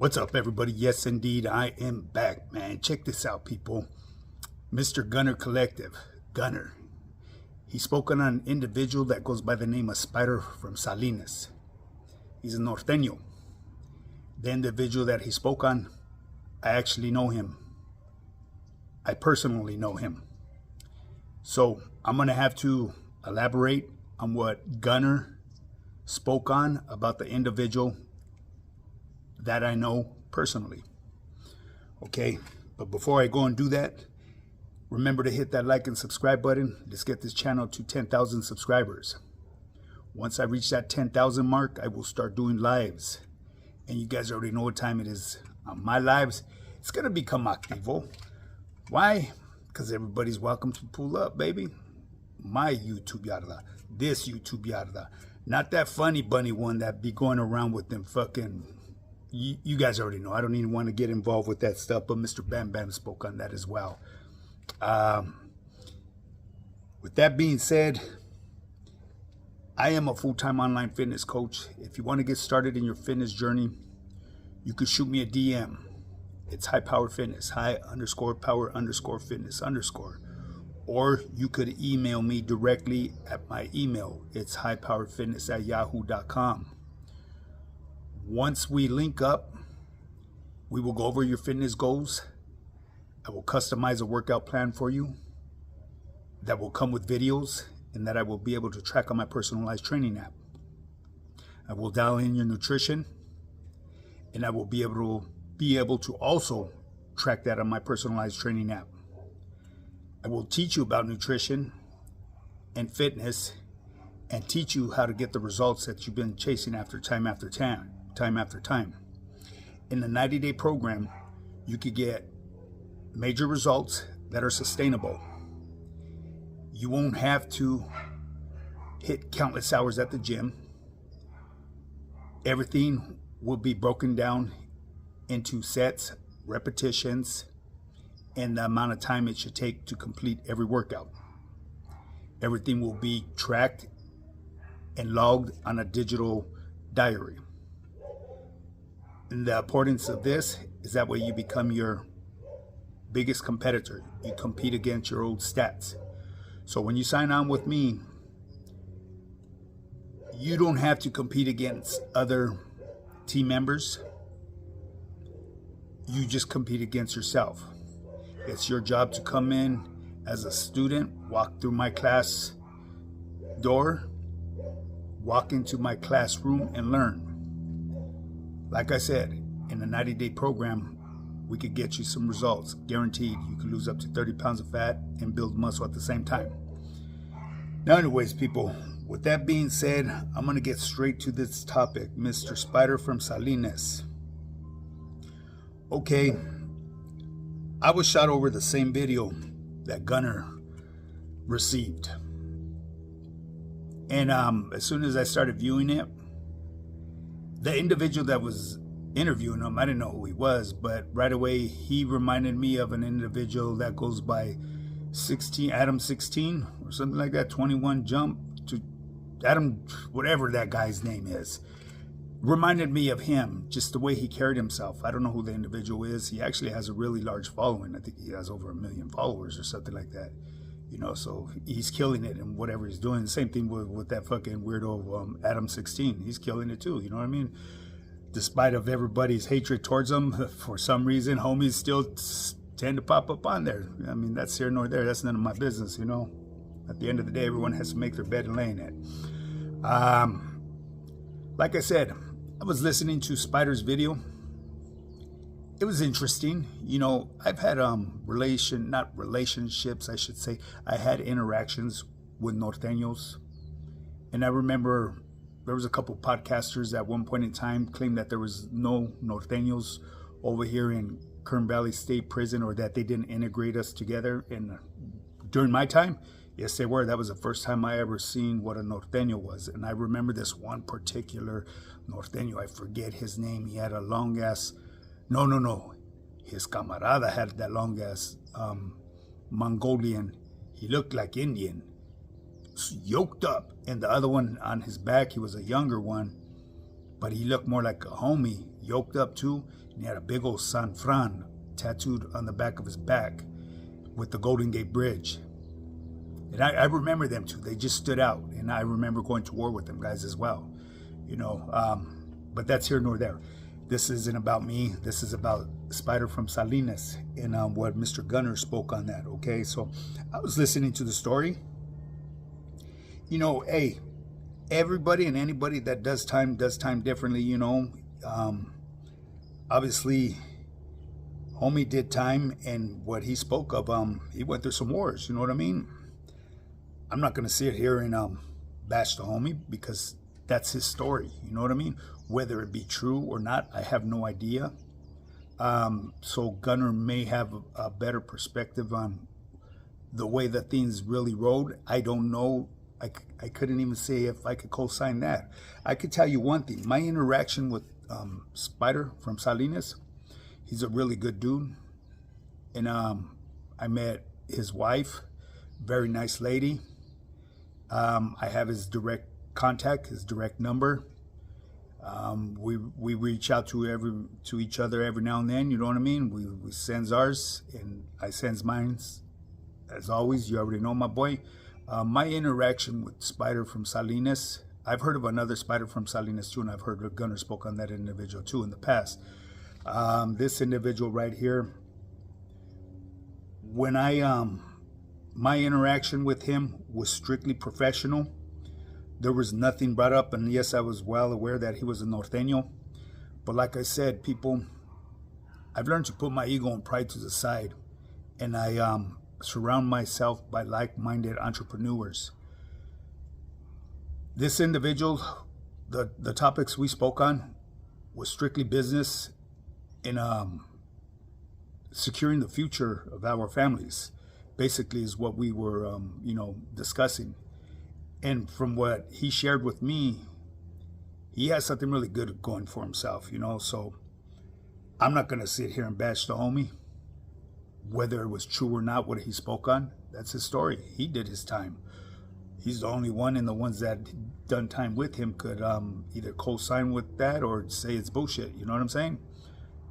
What's up, everybody? Yes, indeed, I am back, man. Check this out, people. Mr. Gunner Collective, Gunner. He spoke on an individual that goes by the name of Spider from Salinas. He's a norteño. The individual that he spoke on, I actually know him. I personally know him. So I'm going to have to elaborate on what Gunner spoke on about the individual that I know personally. Okay, but before I go and do that, remember to hit that like and subscribe button. Let's get this channel to 10,000 subscribers. Once I reach that 10,000 mark, I will start doing lives. And you guys already know what time it is. On my lives, it's going to become activo. Why? Because everybody's welcome to pull up, baby. My YouTube yarda. This YouTube yarda. Not that funny bunny one that be going around with them fucking... You guys already know. I don't even want to get involved with that stuff, but Mr. Bam Bam spoke on that as well. With that being said, I am a full-time online fitness coach. If you want to get started in your fitness journey, you could shoot me a DM. It's High Power Fitness, high_power_fitness_. Or you could email me directly at my email. It's highpowerfitness@yahoo.com. Once we link up, we will go over your fitness goals. I will customize a workout plan for you that will come with videos and that I will be able to track on my personalized training app. I will dial in your nutrition, and I will be able to also track that on my personalized training app. I will teach you about nutrition and fitness and teach you how to get the results that you've been chasing after time after time. In the 90-day program, you could get major results that are sustainable. You won't have to hit countless hours at the gym. Everything will be broken down into sets, repetitions, and the amount of time it should take to complete every workout. Everything will be tracked and logged on a digital diary. And the importance of this is that way you become your biggest competitor. You compete against your old stats. So when you sign on with me, you don't have to compete against other team members. You just compete against yourself. It's your job to come in as a student, walk through my class door, walk into my classroom and learn. Like I said, in the 90-day program, we could get you some results. Guaranteed, you could lose up to 30 pounds of fat and build muscle at the same time. Now, anyways, people, with that being said, I'm going to get straight to this topic. Mr. Spider from Salinas. Okay, I was shot over the same video that Gunner received. And as soon as I started viewing it, the individual that was interviewing him, I didn't know who he was, but right away he reminded me of an individual that goes by Adam 16 or something like that, 21 jump to Adam, whatever that guy's name is. Reminded me of him, just the way he carried himself. I don't know who the individual is. He actually has a really large following. I think he has over 1 million followers or something like that. You know, so he's killing it in whatever he's doing. Same thing with that fucking weirdo Adam 16. He's killing it too, you know what I mean? Despite of everybody's hatred towards him, for some reason, homies still tend to pop up on there. I mean, that's here nor there. That's none of my business, you know? At the end of the day, everyone has to make their bed and lay in it. Like I said, I was listening to Spider's video. It was interesting. You know, I've had not relationships, I should say. I had interactions with norteños. And I remember there was a couple podcasters at one point in time claimed that there was no norteños over here in Kern Valley State Prison, or that they didn't integrate us together. And during my time, yes, they were. That was the first time I ever seen what a norteño was. And I remember this one particular norteño. I forget his name. He had a long ass... No. His camarada had that long ass Mongolian. He looked like Indian. Yoked up. And the other one on his back, he was a younger one. But he looked more like a homie. yoked up too, and he had a big old San Fran tattooed on the back of his back with the Golden Gate Bridge. And I remember them too. They just stood out, and I remember going to war with them guys as well. You know, but that's here nor there. This isn't about me. This is about Spider from Salinas and what Mr. Gunner spoke on that. Okay, so I was listening to the story. You know, hey, everybody and anybody that does time differently. You know, obviously, homie did time, and what he spoke of, he went through some wars. You know what I mean? I'm not gonna sit here and bash the homie because that's his story. You know what I mean? Whether it be true or not, I have no idea. So Gunner may have a better perspective on the way that things really rode. I don't know. I couldn't even say if I could co-sign that. I could tell you one thing. My interaction with Spider from Salinas, he's a really good dude. And I met his wife, very nice lady. I have his direct contact, his direct number. We reach out to each other every now and then. You know what I mean? We sends ours, and I sends mine. As always, you already know my boy. My interaction with Spider from Salinas, I've heard of another Spider from Salinas too, and I've heard Gunner spoke on that individual too in the past. This individual right here, when my interaction with him was strictly professional. There was nothing brought up, and yes, I was well aware that he was a norteño. But like I said, people, I've learned to put my ego and pride to the side, and I surround myself by like-minded entrepreneurs. This individual, the topics we spoke on was strictly business in securing the future of our families. Basically is what we were, discussing. And from what he shared with me, he has something really good going for himself, so I'm not going to sit here and bash the homie. Whether it was true or not, what he spoke on, that's his story. He did his time. He's the only one, and the ones that done time with him could either co-sign with that or say it's bullshit, you know what I'm saying?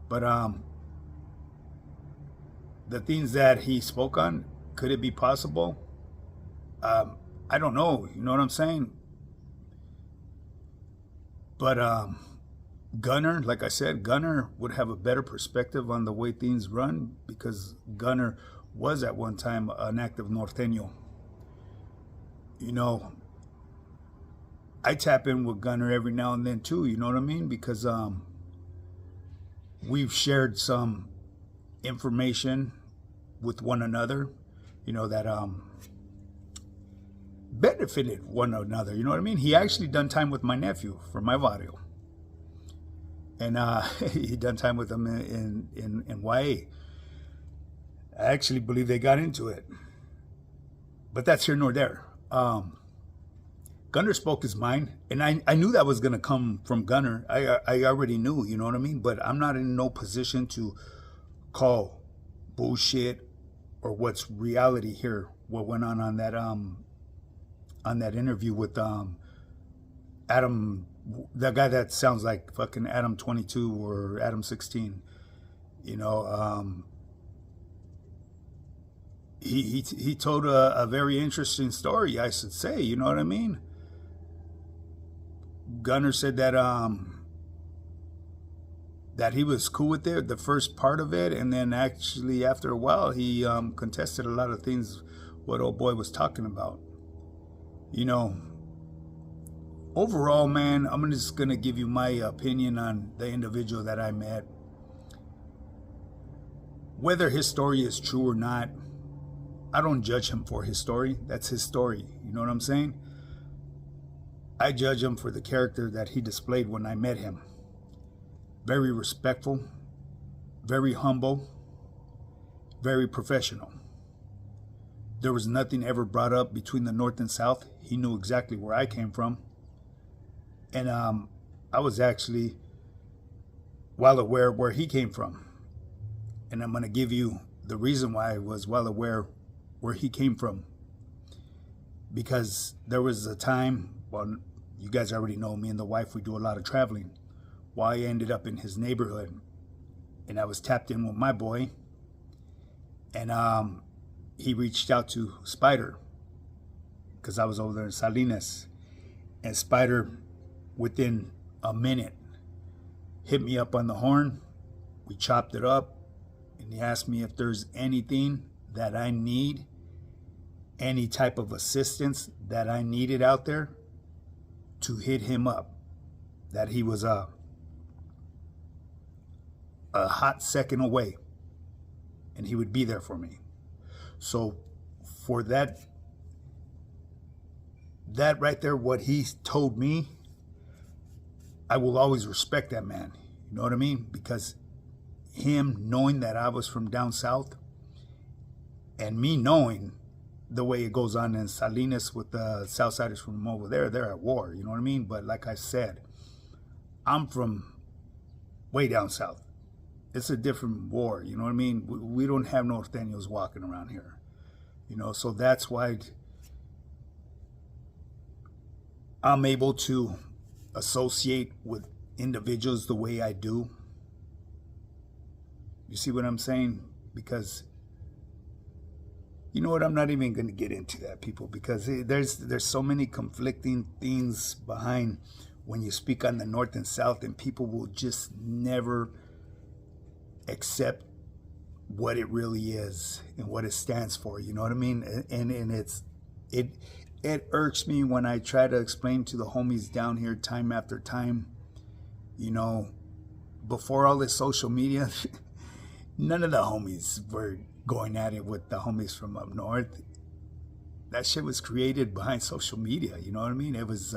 But the things that he spoke on, could it be possible? I don't know, you know what I'm saying? But Gunner, like I said, Gunner would have a better perspective on the way things run because Gunner was at one time an active norteño. I tap in with Gunner every now and then too, you know what I mean? Because we've shared some information with one another, that benefited one another, you know what I mean? He actually done time with my nephew for my barrio. And he done time with him in YA. I actually believe they got into it. But that's here nor there. Gunner spoke his mind, and I knew that was going to come from Gunner. I already knew, you know what I mean? But I'm not in no position to call bullshit or what's reality here, what went on that interview with Adam, that guy that sounds like fucking Adam 22 or Adam 16. He told a very interesting story, I should say, you know what I mean? Gunner said that that he was cool with it, the first part of it, and then actually after a while he contested a lot of things what old boy was talking about. Overall, man, I'm just gonna give you my opinion on the individual that I met. Whether his story is true or not, I don't judge him for his story. That's his story. You know what I'm saying? I judge him for the character that he displayed when I met him. Very respectful, very humble, very professional. There was nothing ever brought up between the North and South. He knew exactly where I came from. And I was actually well aware where he came from. And I'm going to give you the reason why I was well aware where he came from. Because there was a time, well, you guys already know me and the wife, we do a lot of traveling. why I ended up in his neighborhood. And I was tapped in with my boy, and he reached out to Spider because I was over there in Salinas, and Spider, within a minute, hit me up on the horn. We chopped it up, and he asked me if there's anything that I need, any type of assistance that I needed out there, to hit him up. That he was a hot second away, and he would be there for me. So for that right there, what he told me, I will always respect that man. You know what I mean? Because him knowing that I was from down south, and me knowing the way it goes on in Salinas with the Southsiders from over there, they're at war. You know what I mean? But like I said, I'm from way down south. It's a different war, you know what I mean? We don't have Norteños walking around here, you know, so that's why I'm able to associate with individuals the way I do. You see what I'm saying? Because, you know what, I'm not even going to get into that, people, because there's so many conflicting things behind when you speak on the North and South, and people will just never accept what it really is and what it stands for. You know what I mean? And it irks me when I try to explain to the homies down here time after time. You know, before all this social media, none of the homies were going at it with the homies from up north. That shit was created behind social media. You know what I mean? It was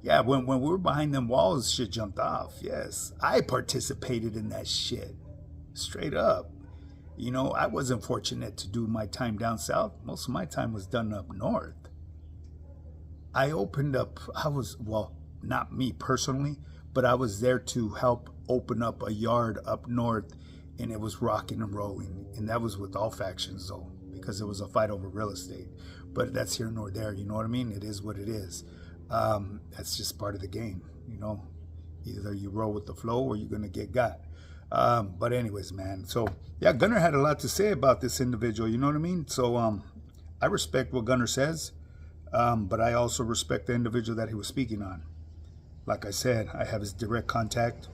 yeah, when we were behind them walls, shit jumped off. Yes, I participated in that shit. Straight up. You know, I wasn't fortunate to do my time down south. Most of my time was done up north. I opened up, well, not me personally, but I was there to help open up a yard up north, and it was rocking and rolling. And that was with all factions, though, because it was a fight over real estate. But that's here nor there, you know what I mean? It is what it is. That's just part of the game, you know? Either you roll with the flow or you're going to get got. But anyways, man, so yeah, Gunner had a lot to say about this individual, you know what I mean? So I respect what Gunner says, but I also respect the individual that he was speaking on. Like I said, I have his direct contact.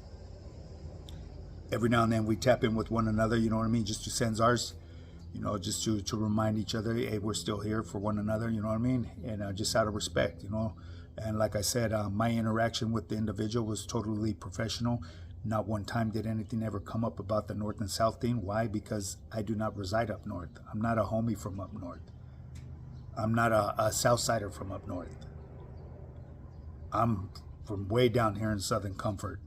Every now and then we tap in with one another, you know what I mean? Just to send ours, you know, just to remind each other, hey, we're still here for one another, you know what I mean? And just out of respect, you know? And like I said, my interaction with the individual was totally professional. Not one time did anything ever come up about the North and South thing. Why? Because I do not reside up north. I'm not a homie from up north. I'm not a Southsider from up north. I'm from way down here in Southern Comfort.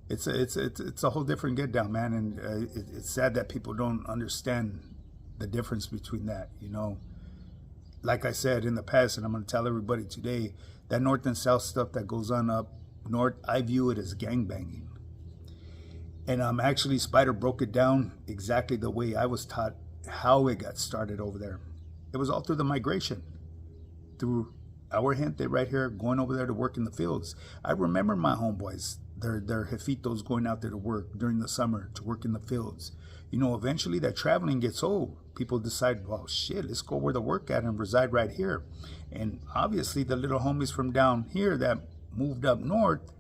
It's a whole different get down, man. And it's sad that people don't understand the difference between that, you know. Like I said in the past, and I'm going to tell everybody today, that North and South stuff that goes on up north, I view it as gangbanging. And actually, Spider broke it down exactly the way I was taught how it got started over there. It was all through the migration, through our gente right here going over there to work in the fields. I remember my homeboys, their jefitos going out there to work during the summer to work in the fields. You know, eventually that traveling gets old. People decide, well, shit, let's go where the work at and reside right here. And obviously, the little homies from down here that moved up north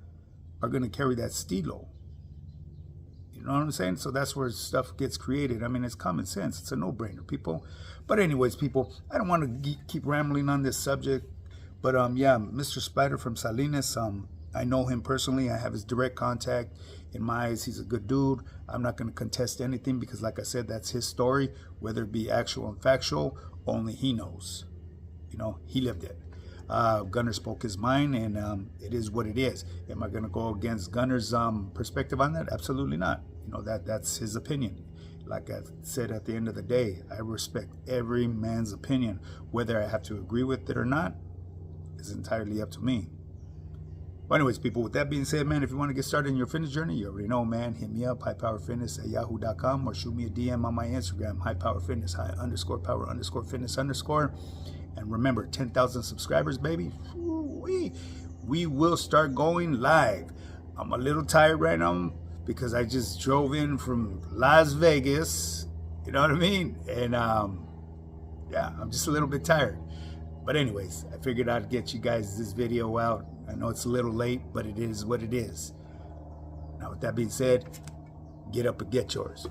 are going to carry that stilo. You know what I'm saying? So that's where stuff gets created. I mean, it's common sense. It's a no-brainer, people. But anyways, people, I don't want to keep rambling on this subject. But yeah, Mr. Spider from Salinas, I know him personally. I have his direct contact. In my eyes, he's a good dude. I'm not going to contest anything because, like I said, that's his story. Whether it be actual and factual, only he knows. You know, he lived it. Gunner spoke his mind, and it is what it is. Am I going to go against Gunner's perspective on that? Absolutely not. You know, that's his opinion. Like I said, at the end of the day, I respect every man's opinion. Whether I have to agree with it or not is entirely up to me. But anyways, people, with that being said, man, if you want to get started in your fitness journey, you already know, man, hit me up, highpowerfitness@yahoo.com, or shoot me a DM on my Instagram, highpowerfitness, high_power_fitness_. And remember, 10,000 subscribers, baby. We will start going live. I'm a little tired right now because I just drove in from Las Vegas. You know what I mean? And yeah, I'm just a little bit tired. But anyways, I figured I'd get you guys this video out. I know it's a little late, but it is what it is. Now with that being said, get up and get yours.